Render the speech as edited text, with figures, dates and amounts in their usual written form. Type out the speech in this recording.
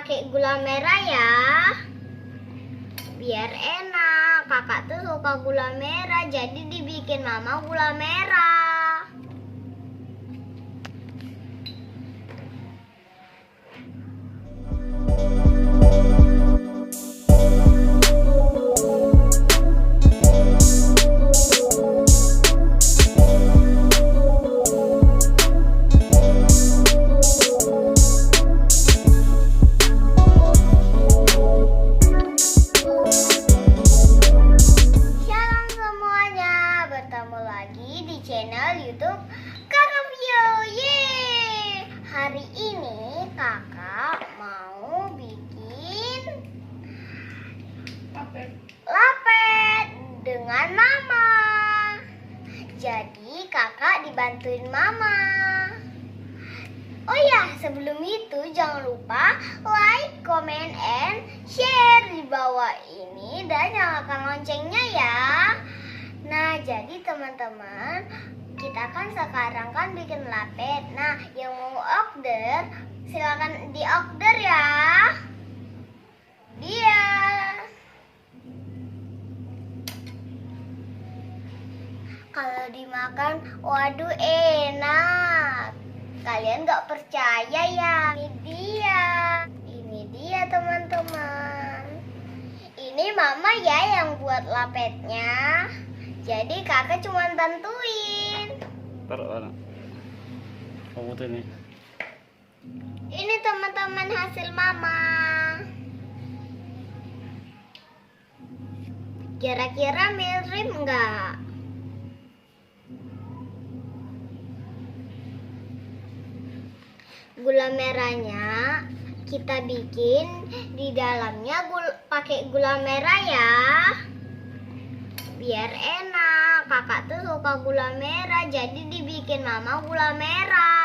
pakai gula merah ya. Biar enak. Kakak tuh suka gula merah, jadi dibikin mama gula merah. Bertemu lagi di channel YouTube Kakak Vio. Yeay! Hari ini kakak mau bikin lapet dengan mama. Jadi kakak dibantuin mama. Oh ya, sebelum itu jangan lupa like, comment, and share di bawah ini dan nyalakan loncengnya ya. Nah, jadi teman-teman, kita kan sekarang kan bikin lapet. Nah, yang mau order, silakan di order ya. Dia. Kalau dimakan, waduh enak. Kalian nggak percaya ya? Ini dia teman-teman. Ini mama ya yang buat lapetnya. Jadi kakak cuma bantuin. Taruh mana? Kamu tuh ini. Ini teman-teman hasil mama. Kira-kira mirip enggak? Gula merahnya kita bikin di dalamnya pakai gula merah ya. Biar enak. Kakak tuh suka gula merah, jadi dibikin mama gula merah.